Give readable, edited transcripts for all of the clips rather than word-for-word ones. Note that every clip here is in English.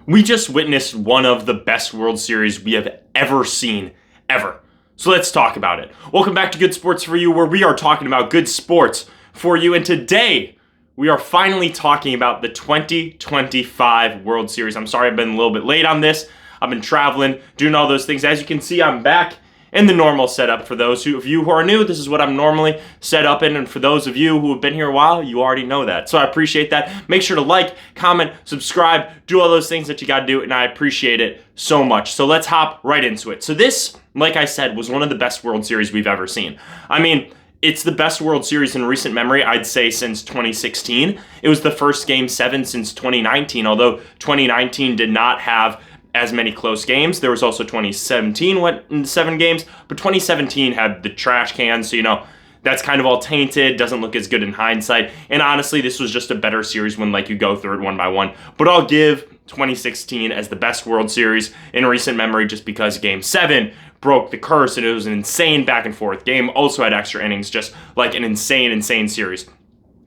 We just witnessed one of the best World Series we have ever seen, ever. So let's talk about it. Welcome back to Good Sports For You, where we are talking about good sports for you. And today, we are finally talking about the 2025 World Series. I'm sorry I've been a little bit late on this. I've been traveling, doing all those things. As you can see, I'm back in the normal setup. For those of you who are new, this is what I'm normally set up in. And for those of you who have been here a while, you already know that. So I appreciate that. Make sure to like, comment, subscribe, do all those things that you got to do. And I appreciate it so much. So let's hop right into it. So this, like I said, was one of the best World Series we've ever seen. I mean, it's the best World Series in recent memory, I'd say, since 2016. It was the first Game 7 since 2019, although 2019 did not have as many close games. There was also 2017 went in 7 games, but 2017 had the trash can, so that's kind of all tainted, doesn't look as good in hindsight. And honestly, this was just a better series when you go through it one by one. But I'll give 2016 as the best World Series in recent memory just because Game 7 broke the curse and it was an insane back and forth game. Also had extra innings, just like an insane series.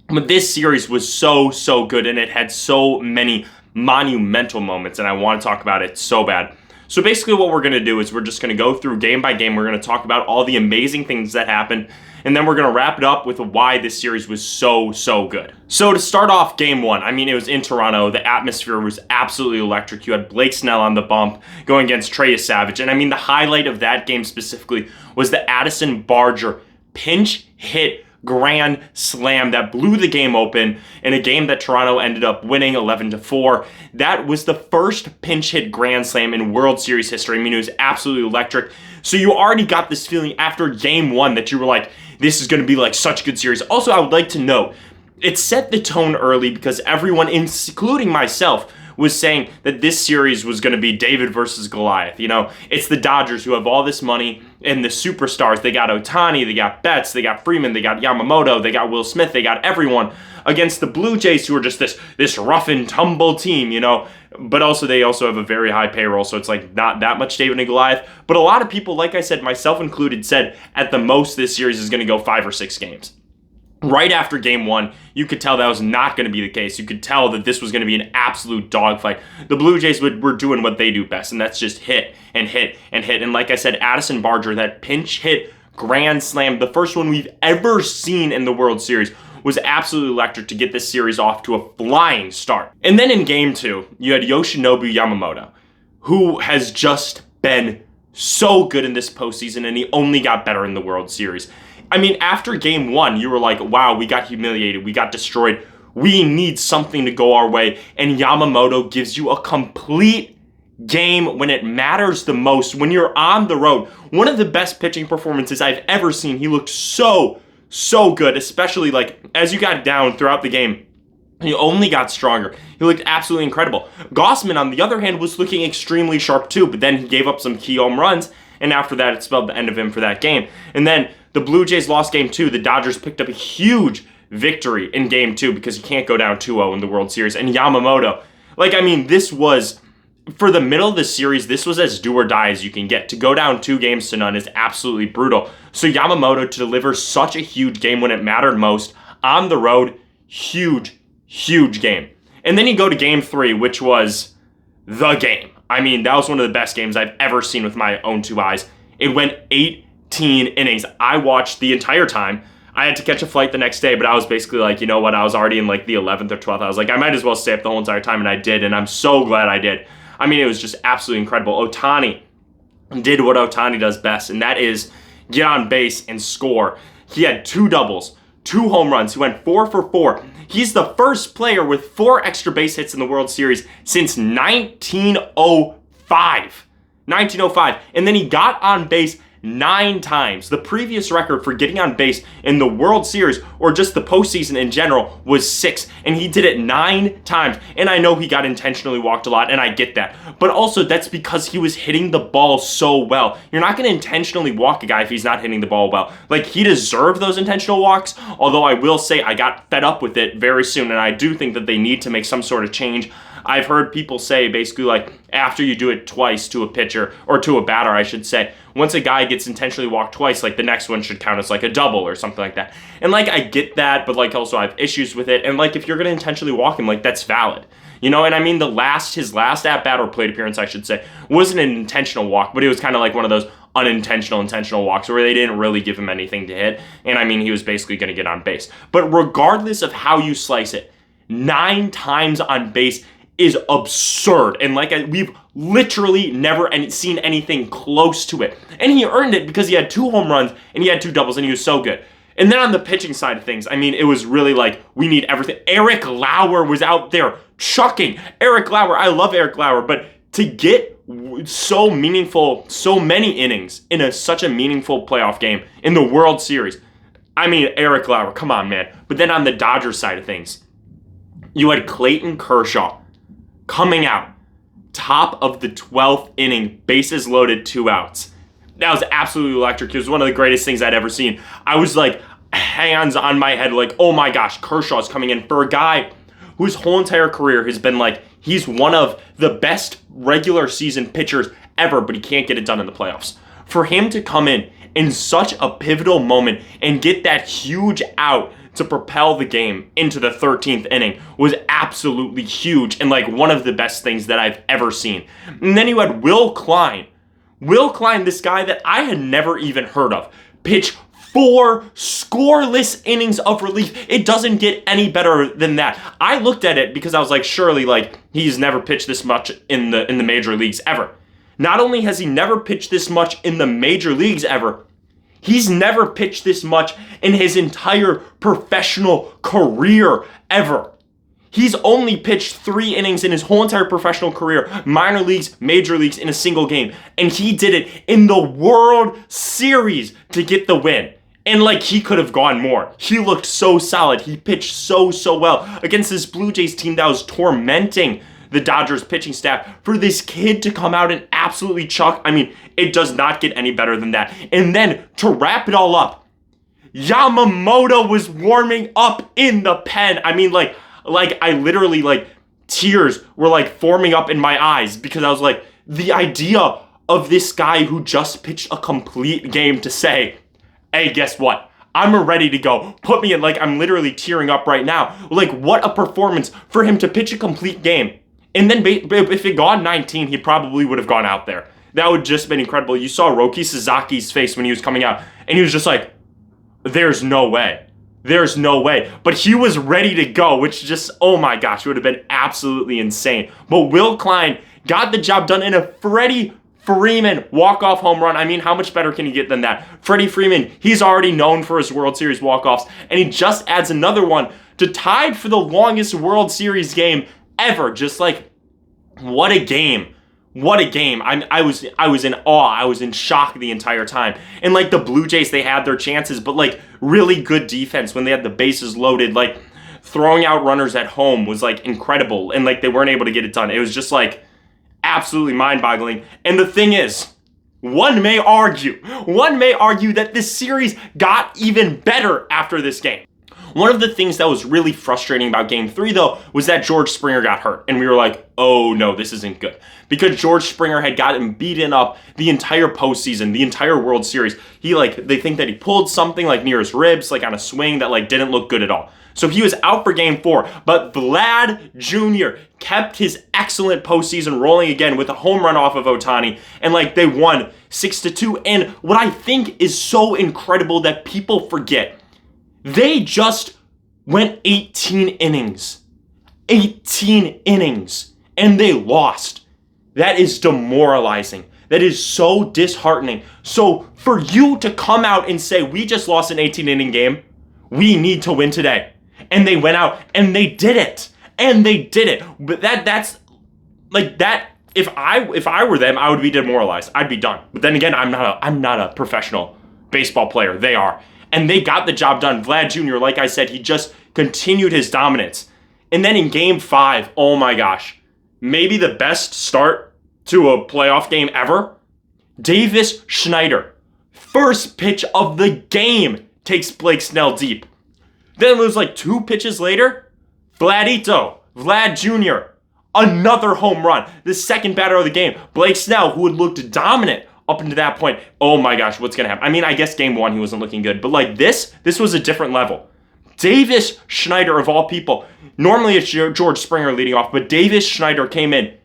But this series was so good, and it had so many monumental moments, and I want to talk about it so bad. So basically what we're going to do is we're just going to go through game by game. We're going to talk about all the amazing things that happened, and then we're going to wrap it up with why this series was so good. So to start off Game 1, I mean, it was in Toronto. The atmosphere was absolutely electric. You had Blake Snell on the bump going against Trey Savage, and I mean, the highlight of that game specifically was the Addison Barger pinch hit grand slam that blew the game open in a game that Toronto ended up winning 11-4. That was the first pinch hit grand slam in World Series history. I mean, it was absolutely electric. So you already got this feeling after Game 1 that you were like, this is going to be like such a good series. Also, I would like to note, it set the tone early because everyone, including myself, was saying that this series was going to be David versus Goliath. It's the Dodgers who have all this money and the superstars. They got Ohtani, they got Betts, they got Freeman, they got Yamamoto, they got Will Smith, they got everyone against the Blue Jays, who are just this rough and tumble team, But they also have a very high payroll, so it's like not that much David and Goliath. But a lot of people, like I said, myself included, said at the most this series is going to go 5 or 6 games. Right after Game 1, you could tell that was not going to be the case. You could tell that this was going to be an absolute dogfight. The Blue Jays were doing what they do best, and that's just hit and hit and hit. And like I said, Addison Barger, that pinch hit grand slam, the first one we've ever seen in the World Series, was absolutely electric to get this series off to a flying start. And then in Game 2, you had Yoshinobu Yamamoto, who has just been so good in this postseason, and he only got better in the World Series. I mean, after Game 1, you were like, wow, we got humiliated, we got destroyed, we need something to go our way, and Yamamoto gives you a complete game when it matters the most, when you're on the road. One of the best pitching performances I've ever seen. He looked so good, especially as you got down throughout the game. He only got stronger. He looked absolutely incredible. Gausman, on the other hand, was looking extremely sharp too, but then he gave up some key home runs, and after that, it spelled the end of him for that game. And then the Blue Jays lost Game 2. The Dodgers picked up a huge victory in Game 2 because you can't go down 2-0 in the World Series. And Yamamoto, this was, for the middle of the series, this was as do or die as you can get. To go down 2-0 is absolutely brutal. So Yamamoto, to deliver such a huge game when it mattered most, on the road, huge game. And then you go to Game 3, which was the game. I mean, that was one of the best games I've ever seen with my own 2 eyes. It went 18 innings. I watched the entire time. I had to catch a flight the next day, but I was basically like, you know what? I was already in the 11th or 12th. I was like, I might as well stay up the whole entire time, and I did, and I'm so glad I did. I mean, it was just absolutely incredible. Ohtani did what Ohtani does best, and that is get on base and score. He had 2 doubles, 2 home runs. He went 4 for 4. He's the first player with 4 extra base hits in the World Series since 1905. And then he got on base 9 times. The previous record for getting on base in the World Series, or just the postseason in general, was 6, and he did it 9 times. And I know he got intentionally walked a lot, and I get that. But also, that's because he was hitting the ball so well. You're not going to intentionally walk a guy if he's not hitting the ball well. He deserved those intentional walks, although I will say I got fed up with it very soon, and I do think that they need to make some sort of change. I've heard people say basically after you do it twice to a pitcher, or to a batter, I should say, once a guy gets intentionally walked twice, the next one should count as a double or something like that. And I get that, but also I have issues with it. And if you're going to intentionally walk him, that's valid. And I mean, his last at-bat or plate appearance, I should say, wasn't an intentional walk, but it was kind of like one of those intentional walks where they didn't really give him anything to hit. And I mean, he was basically going to get on base. But regardless of how you slice it, 9 times on base is absurd. And we've literally never seen anything close to it. And he earned it because he had 2 home runs and he had 2 doubles and he was so good. And then on the pitching side of things, I mean, it was really like, we need everything. Eric Lauer was out there chucking. Eric Lauer, I love Eric Lauer, but to get so many innings in such a meaningful playoff game in the World Series, I mean, Eric Lauer, come on, man. But then on the Dodgers side of things, you had Clayton Kershaw coming out, top of the 12th inning, bases loaded, 2 outs. That was absolutely electric. It was one of the greatest things I'd ever seen. I was like, hands on my head, like, oh my gosh, Kershaw's coming in for a guy whose whole entire career has been like, he's one of the best regular season pitchers ever, but he can't get it done in the playoffs. For him to come in such a pivotal moment and get that huge out to propel the game into the 13th inning was absolutely huge and like one of the best things that I've ever seen. And then you had Will Klein. Will Klein, this guy that I had never even heard of, pitch 4 scoreless innings of relief. It doesn't get any better than that. I looked at it because I was like, surely, like, he's never pitched this much in the major leagues ever. Not only has he never pitched this much in the major leagues ever, he's never pitched this much in his entire professional career ever. He's only pitched 3 innings in his whole entire professional career, minor leagues, major leagues, in a single game. And he did it in the World Series to get the win. And like, he could have gone more. He looked so solid. He pitched so well against this Blue Jays team that was tormenting the Dodgers pitching staff. For this kid to come out and absolutely chuck, I mean, it does not get any better than that. And then to wrap it all up, Yamamoto was warming up in the pen. I mean, like I literally, like, tears were like forming up in my eyes because I was like, the idea of this guy who just pitched a complete game to say, hey, guess what? I'm ready to go. Put me in. Like, I'm literally tearing up right now. Like, what a performance for him to pitch a complete game. And then if it gone 19, he probably would have gone out there. That would just been incredible. You saw Roki Sazaki's face when he was coming out, and he was just like, there's no way. There's no way. But he was ready to go, which just, oh my gosh, it would have been absolutely insane. But Will Klein got the job done in a Freddie Freeman walk-off home run. I mean, how much better can you get than that? Freddie Freeman, he's already known for his World Series walk-offs, and he just adds another one to tied for the longest World Series game ever. Just like, what a game. What a game. I was in awe. I was in shock the entire time. And like, the Blue Jays, they had their chances, but like, really good defense when they had the bases loaded. Like, throwing out runners at home was like incredible, and like, they weren't able to get it done. It was just like absolutely mind-boggling. And the thing is, one may argue that this series got even better after this game. One of the things that was really frustrating about Game 3, though, was that George Springer got hurt. And we were like, oh no, this isn't good. Because George Springer had gotten beaten up the entire postseason, the entire World Series. They think that he pulled something like near his ribs, like on a swing that like didn't look good at all. So he was out for Game 4, but Vlad Jr. kept his excellent postseason rolling again with a home run off of Ohtani, and like, they won 6-2. And what I think is so incredible that people forget, they just went 18 innings. 18 innings. And they lost. That is demoralizing. That is so disheartening. So for you to come out and say, we just lost an 18-inning game, we need to win today. And they went out and they did it. And they did it. But that's like that. If I were them, I would be demoralized. I'd be done. But then again, I'm not a professional baseball player. They are. And they got the job done. Vlad Jr., like I said, he just continued his dominance. And then in Game 5, oh my gosh, maybe the best start to a playoff game ever. Davis Schneider, first pitch of the game, takes Blake Snell deep. Then it was like 2 pitches later, Vlad Jr., another home run, the second batter of the game. Blake Snell, who had looked dominant up until that point, oh my gosh, what's going to happen? I mean, I guess Game 1 he wasn't looking good, but like this was a different level. Davis Schneider, of all people, normally it's George Springer leading off, but Davis Schneider came in,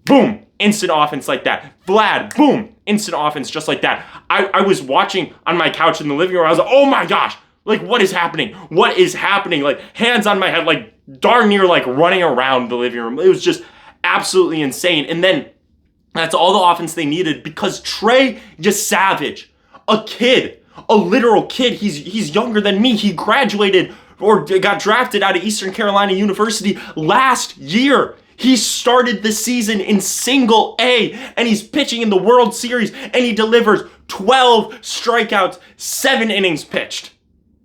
boom, instant offense like that. Vlad, boom, instant offense just like that. I was watching on my couch in the living room. I was like, oh my gosh, like what is happening? What is happening? Like hands on my head, like darn near like running around the living room. It was just absolutely insane. And then that's all the offense they needed because Trey Yesavage, a kid, a literal kid, he's younger than me. He graduated or got drafted out of Eastern Carolina University last year. He started the season in single A and he's pitching in the World Series and he delivers 12 strikeouts, 7 innings pitched.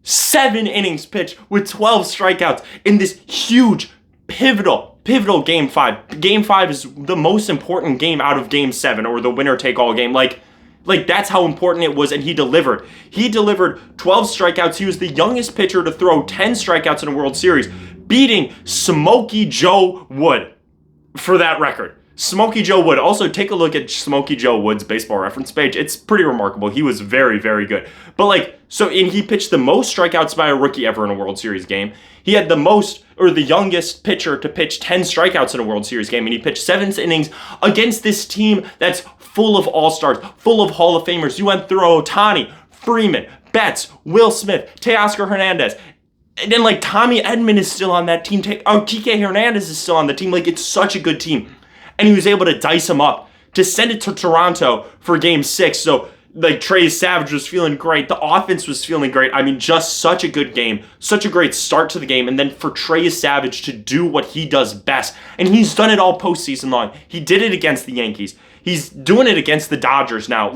7 innings pitched with 12 strikeouts in this huge, pivotal Game 5. Game 5 is the most important game out of Game 7 or the winner-take-all game. Like that's how important it was, and he delivered. He delivered 12 strikeouts. He was the youngest pitcher to throw 10 strikeouts in a World Series, beating Smokey Joe Wood for that record. Smokey Joe Wood. Also, take a look at Smokey Joe Wood's baseball reference page. It's pretty remarkable. He was very, very good. But he pitched the most strikeouts by a rookie ever in a World Series game. He had the youngest pitcher to pitch 10 strikeouts in a World Series game, and he pitched 7 innings against this team that's full of all-stars, full of Hall of Famers. You went through Ohtani, Freeman, Betts, Will Smith, Teoscar Hernandez, and then Tommy Edman is still on that team. Kike Hernandez is still on the team. It's such a good team. And he was able to dice him up to send it to Toronto for Game 6. So, Trey Savage was feeling great. The offense was feeling great. I mean, just such a good game. Such a great start to the game. And then for Trey Savage to do what he does best. And he's done it all postseason long. He did it against the Yankees. He's doing it against the Dodgers now.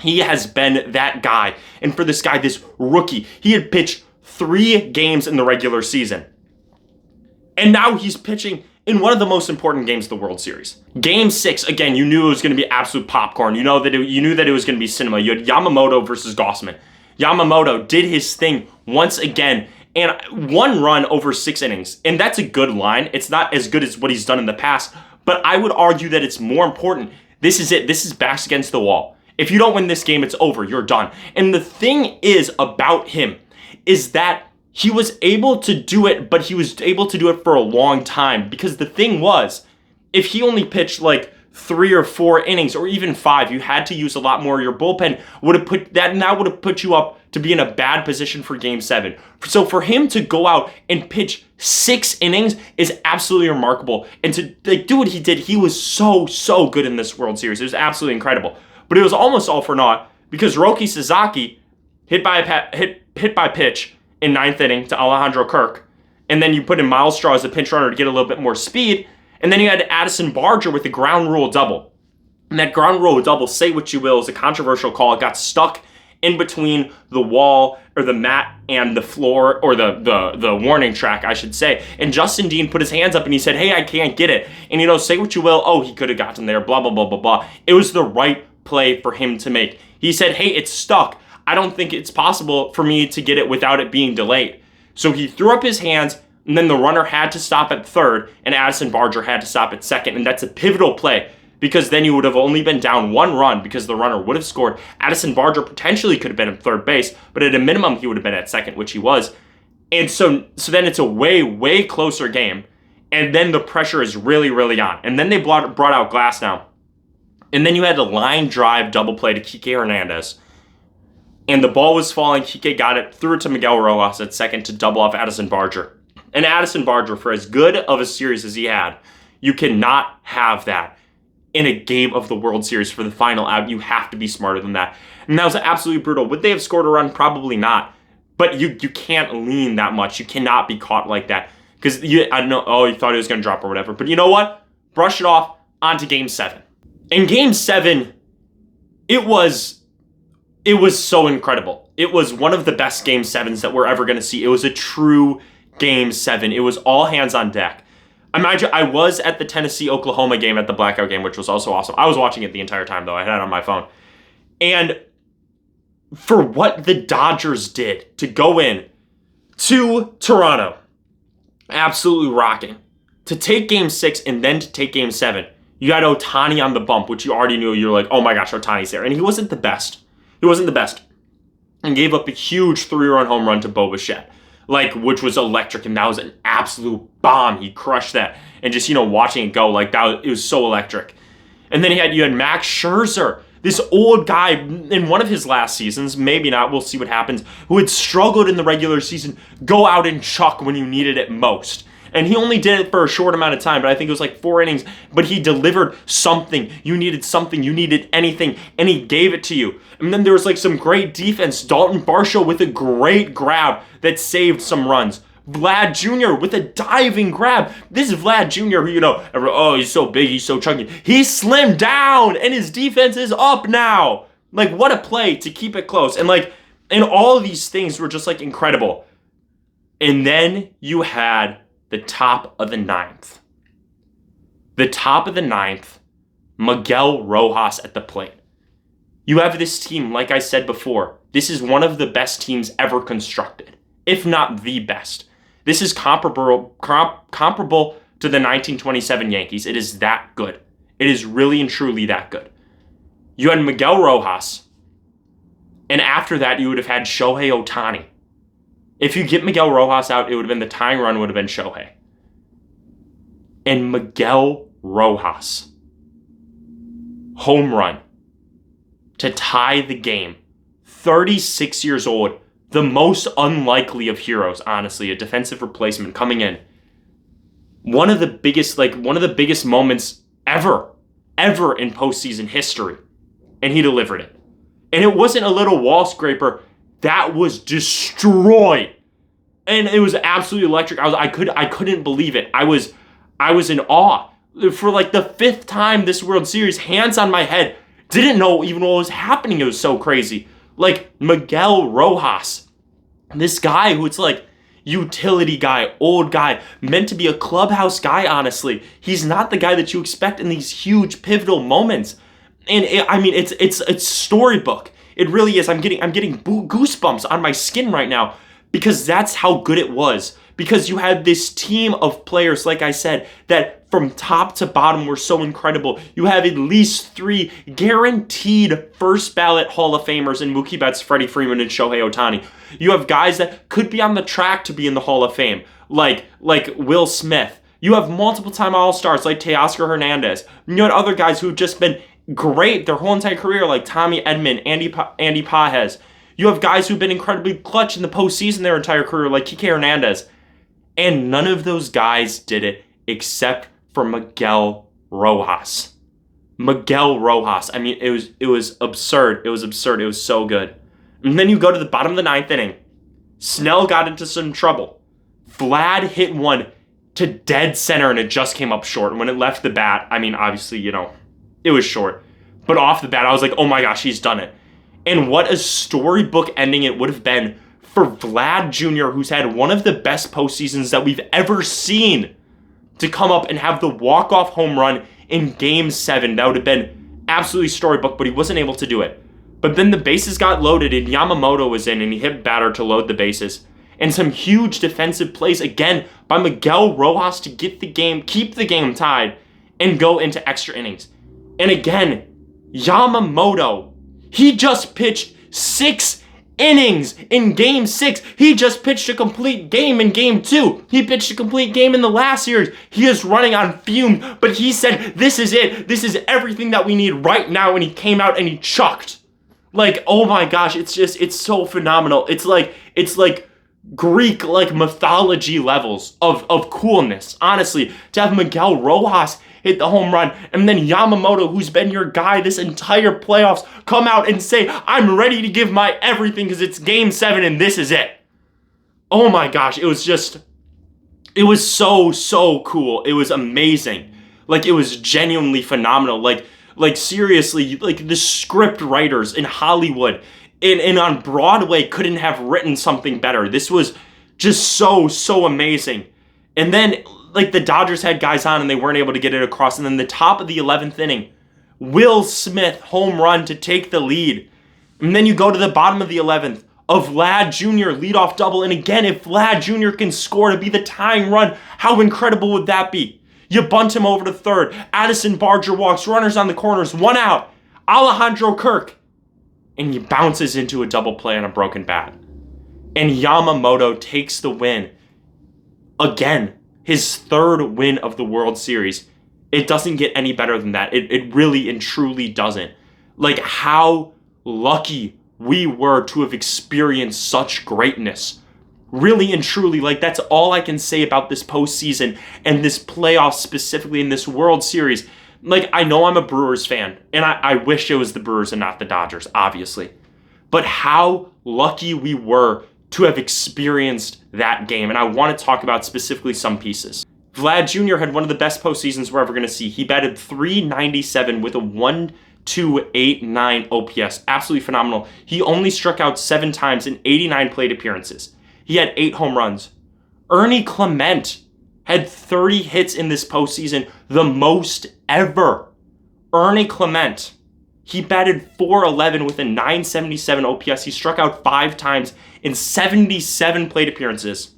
He has been that guy. And for this guy, this rookie, he had pitched 3 games in the regular season. And now he's pitching in one of the most important games of the World Series. Game 6, again, you knew it was going to be absolute popcorn. You knew that it was going to be cinema. You had Yamamoto versus Gausman. Yamamoto did his thing once again, and 1 run over 6 innings. And that's a good line. It's not as good as what he's done in the past, but I would argue that it's more important. This is it. This is backs against the wall. If you don't win this game, it's over. You're done. And the thing is about him is that he was able to do it, but he was able to do it for a long time. Because the thing was, if he only pitched 3 or 4 innings, or even 5, you had to use a lot more. Your bullpen would have put you up to be in a bad position for Game 7. So for him to go out and pitch 6 innings is absolutely remarkable. And to do what he did, he was so good in this World Series. It was absolutely incredible. But it was almost all for naught because Roki Sasaki hit by pitch in 9th inning to Alejandro Kirk. And then you put in Miles Straw as a pinch runner to get a little bit more speed. And then you had Addison Barger with the ground rule double. And that ground rule double, say what you will, is a controversial call. It got stuck in between the wall or the mat and the floor, or the warning track, I should say. And Justin Dean put his hands up and he said, hey, I can't get it. And say what you will, oh, he could have gotten there, blah, blah, blah, blah, blah. It was the right play for him to make. He said, hey, it's stuck. I don't think it's possible for me to get it without it being delayed. So he threw up his hands, and then the runner had to stop at 3rd, and Addison Barger had to stop at 2nd. And that's a pivotal play, because then you would have only been down 1 run because the runner would have scored. Addison Barger potentially could have been at 3rd base, but at a minimum he would have been at 2nd, which he was. And so then it's a way closer game. And then the pressure is really on. And then they brought out Glasnow. And then you had a line drive double play to Kike Hernandez. And the ball was falling. Kike got it, threw it to Miguel Rojas at 2nd to double off Addison Barger. And Addison Barger, for as good of a series as he had, you cannot have that in a game of the World Series for the final out. You have to be smarter than that. And that was absolutely brutal. Would they have scored a run? Probably not. But you can't lean that much. You cannot be caught like that. Because, I don't know, oh, you thought he was going to drop or whatever. But you know what? Brush it off, on to Game 7. In Game 7, it was so incredible. It was one of the best Game 7s that we're ever going to see. It was a true Game 7. It was all hands on deck. Imagine, I was at the Tennessee-Oklahoma game, at the blackout game, which was also awesome. I was watching it the entire time, though. I had it on my phone. And for what the Dodgers did to go in to Toronto, absolutely rocking, to take Game 6 and then to take Game 7, you had Ohtani on the bump, which you already knew. You were like, oh my gosh, Ohtani's there. And he wasn't the best. And gave up a huge 3-run home run to Bo Bichette. like, which was electric, and that was an absolute bomb. He crushed that, and just, watching it go, like, it was so electric. And then you had Max Scherzer, this old guy in one of his last seasons, maybe not, we'll see what happens, who had struggled in the regular season, go out and chuck when you needed it most. And he only did it for a short amount of time, but I think it was like 4 innings, but he delivered something. You needed anything, and he gave it to you. And then there was like some great defense. Dalton Varsho with a great grab that saved some runs. Vlad Jr. with a diving grab. This is Vlad Jr. who, he's so big, he's so chunky. He slimmed down, and his defense is up now. Like, what a play to keep it close. And all of these things were just like incredible. And then you had the top of the ninth. The top of the ninth, Miguel Rojas at the plate. You have this team, like I said before, this is one of the best teams ever constructed, if not the best. This is comparable to the 1927 Yankees. It is that good. It is really and truly that good. You had Miguel Rojas, and after that, you would have had Shohei Ohtani. If you get Miguel Rojas out, it would have been the tying run would have been Shohei. And Miguel Rojas, home run to tie the game. 36 years old, the most unlikely of heroes, honestly, a defensive replacement coming in. One of the biggest moments ever in postseason history. And he delivered it. And it wasn't a little wall scraper. That was destroyed. And it was absolutely electric. I couldn't believe it. I was in awe. For like the 5th time this World Series, hands on my head. Didn't know even what was happening. It was so crazy. Like Miguel Rojas. This guy who it's like utility guy, old guy, meant to be a clubhouse guy, honestly. He's not the guy that you expect in these huge pivotal moments. And it's storybook. It really is. I'm getting goosebumps on my skin right now because that's how good it was. Because you had this team of players, like I said, that from top to bottom were so incredible. You have at least 3 guaranteed first ballot Hall of Famers in Mookie Betts, Freddie Freeman, and Shohei Ohtani. You have guys that could be on the track to be in the Hall of Fame, like Will Smith. You have multiple time All-Stars like Teoscar Hernandez. You had other guys who've just been great their whole entire career, like Tommy Edman, Andy Pages. You have guys who've been incredibly clutch in the postseason their entire career, like Kike Hernandez. And none of those guys did it except for Miguel Rojas. Miguel Rojas. I mean, it was absurd. It was absurd. It was so good. And then you go to the bottom of the 9th inning. Snell got into some trouble. Vlad hit one to dead center, and it just came up short. And when it left the bat, I mean, obviously, it was short. But off the bat, I was like, oh my gosh, he's done it. And what a storybook ending it would have been for Vlad Jr., who's had one of the best postseasons that we've ever seen, to come up and have the walk-off home run in Game 7. That would have been absolutely storybook, but he wasn't able to do it. But then the bases got loaded, and Yamamoto was in, and he hit batter to load the bases. And some huge defensive plays, again, by Miguel Rojas to keep the game tied, and go into extra innings. And again, Yamamoto, he just pitched 6 innings in Game 6. He just pitched a complete game in Game 2. He pitched a complete game in the last series. He is running on fumes, but he said, this is it. This is everything that we need right now, and he came out and he chucked. Like, oh my gosh, it's so phenomenal. It's like Greek, like mythology levels of coolness, honestly, to have Miguel Rojas hit the home run, and then Yamamoto, who's been your guy this entire playoffs, come out and say, I'm ready to give my everything because it's Game 7 and this is it. Oh my gosh, it was so cool. It was amazing. Like, it was genuinely phenomenal. Like seriously, like the script writers in Hollywood and on Broadway couldn't have written something better. This was just so amazing. And then, like, the Dodgers had guys on and they weren't able to get it across. And then the top of the 11th inning, Will Smith home run to take the lead. And then you go to the bottom of the 11th, a Vlad Jr. leadoff double. And again, if Vlad Jr. can score to be the tying run, how incredible would that be? You bunt him over to third. Addison Barger walks, runners on the corners, 1 out. Alejandro Kirk. And he bounces into a double play on a broken bat. And Yamamoto takes the win. Again, his third win of the World Series. It doesn't get any better than that. It really and truly doesn't. Like, how lucky we were to have experienced such greatness. Really and truly, like, that's all I can say about this postseason and this playoff, specifically in this World Series. Like, I know I'm a Brewers fan, and I wish it was the Brewers and not the Dodgers, obviously. But how lucky we were to have experienced that game. And I want to talk about specifically some pieces. Vlad Jr. had one of the best postseasons we're ever going to see. He batted .397 with a 1.289 OPS. Absolutely phenomenal. He only struck out 7 times in 89 plate appearances. He had 8 home runs. Ernie Clement had 30 hits in this postseason, the most ever. Ernie Clement. He batted .411 with a .977 OPS. He struck out 5 times in 77 plate appearances.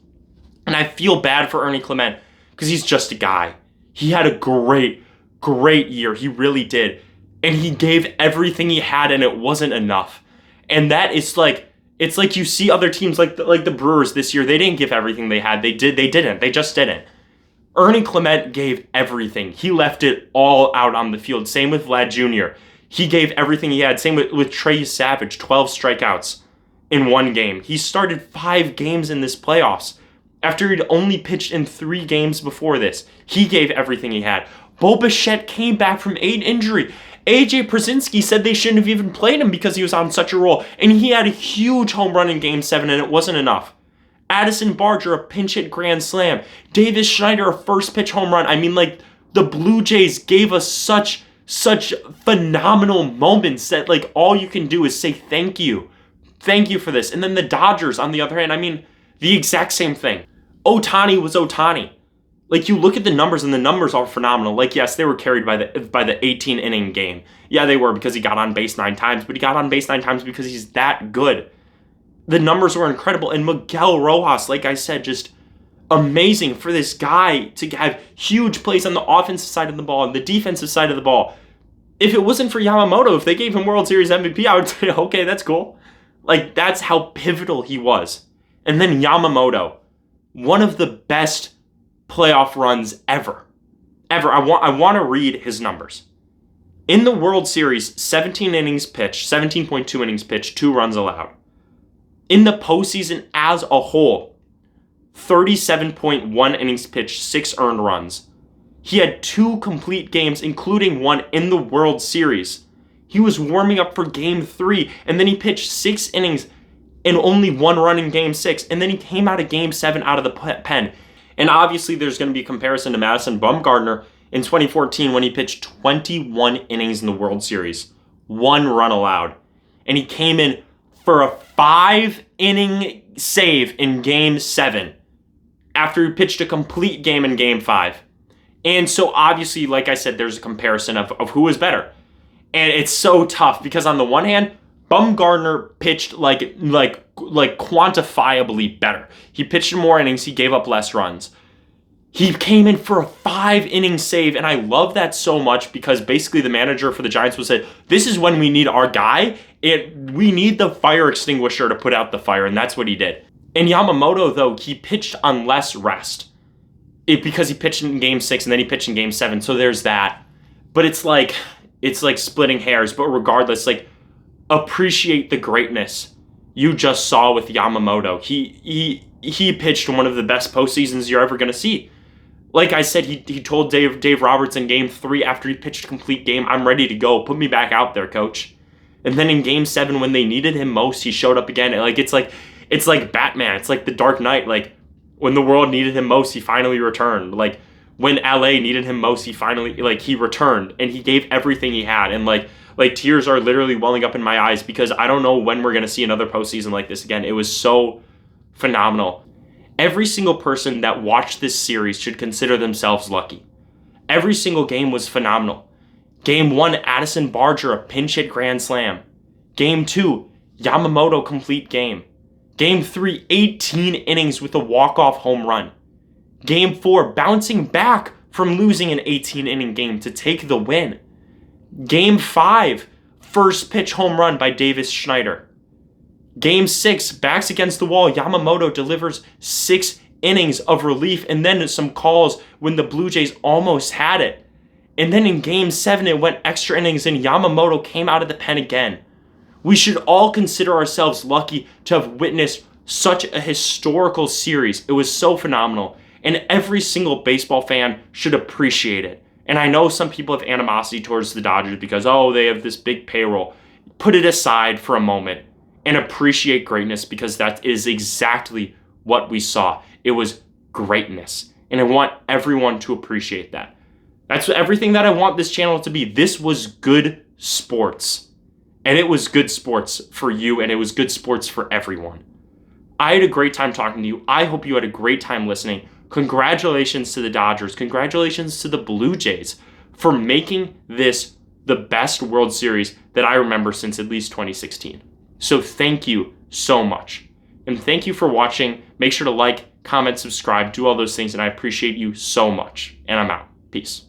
And I feel bad for Ernie Clement because he's just a guy. He had a great year. He really did. And he gave everything he had, and it wasn't enough. And that is like, it's like you see other teams like the Brewers this year. They didn't give everything they had. They didn't. They just didn't. Ernie Clement gave everything. He left it all out on the field. Same with Vlad Jr. He gave everything he had. Same with Trey Savage, 12 strikeouts in one game. He started 5 games in this playoffs after he'd only pitched in 3 games before this. He gave everything he had. Bo Bichette came back from 8 injury. AJ Przinsky said they shouldn't have even played him because he was on such a roll. And he had a huge home run in Game 7, and it wasn't enough. Addison Barger, a pinch hit grand slam. Davis Schneider, a first pitch home run. I mean, like, the Blue Jays gave us such phenomenal moments that, like, all you can do is say thank you. Thank you for this. And then the Dodgers, on the other hand, I mean, the exact same thing. Ohtani was Ohtani. Like, you look at the numbers, and the numbers are phenomenal. Like, yes, they were carried by the 18-inning game. Yeah, they were, because he got on base 9 times, but he got on base 9 times because he's that good. The numbers were incredible. And Miguel Rojas, like I said, just amazing for this guy to have huge plays on the offensive side of the ball and the defensive side of the ball. If it wasn't for Yamamoto, if they gave him World Series MVP, I would say, okay, that's cool. Like, that's how pivotal he was. And then Yamamoto, one of the best playoff runs ever. I want to read his numbers. In the World Series, 17 innings pitched, 17.2 innings pitched, 2 runs allowed. In the postseason as a whole, 37.1 innings pitched, 6 earned runs. He had 2 complete games, including one in the World Series. He was warming up for Game 3, and then he pitched 6 innings and only 1 run in Game 6, and then he came out of Game 7 out of the pen. And obviously there's going to be a comparison to Madison Bumgarner in 2014 when he pitched 21 innings in the World Series, 1 run allowed. And he came in for a 5-inning save in Game 7 after he pitched a complete game in Game 5. And so obviously, like I said, there's a comparison of who was better. And it's so tough because on the one hand, Bumgarner pitched like quantifiably better. He pitched more innings, he gave up less runs. He came in for a 5-inning save, and I love that so much because basically the manager for the Giants was said, this is when we need our guy. We need the fire extinguisher to put out the fire, and that's what he did. And Yamamoto, though, he pitched on less rest because he pitched in Game 6 and then he pitched in Game 7, so there's that. But it's like splitting hairs, but regardless, like, appreciate the greatness you just saw with Yamamoto. He pitched one of the best postseasons you're ever going to see. Like I said, he told Dave Roberts in Game 3 after he pitched a complete game, I'm ready to go. Put me back out there, coach. And then in Game 7, when they needed him most, he showed up again. It's like Batman. It's like the Dark Knight. Like, when the world needed him most, he finally returned. Like, when LA needed him most, he returned. And he gave everything he had. And like tears are literally welling up in my eyes because I don't know when we're going to see another postseason like this again. It was so phenomenal. Every single person that watched this series should consider themselves lucky. Every single game was phenomenal. Game 1, Addison Barger, a pinch hit grand slam. Game 2, Yamamoto complete game. Game 3, 18 innings with a walk-off home run. Game 4, bouncing back from losing an 18-inning game to take the win. Game 5, first pitch home run by Davis Schneider. Game 6, backs against the wall, Yamamoto delivers 6 innings of relief and then some calls when the Blue Jays almost had it. And then in Game 7, it went extra innings and Yamamoto came out of the pen again. We should all consider ourselves lucky to have witnessed such a historical series. It was so phenomenal, and every single baseball fan should appreciate it. And I know some people have animosity towards the Dodgers because, oh, they have this big payroll. Put it aside for a moment and appreciate greatness, because that is exactly what we saw. It was greatness, and I want everyone to appreciate that. That's everything that I want this channel to be. This was good sports, and it was good sports for you, and it was good sports for everyone. I had a great time talking to you. I hope you had a great time listening. Congratulations to the Dodgers. Congratulations to the Blue Jays for making this the best World Series that I remember since at least 2016. So thank you so much. And thank you for watching. Make sure to like, comment, subscribe, do all those things, and I appreciate you so much. And I'm out. Peace.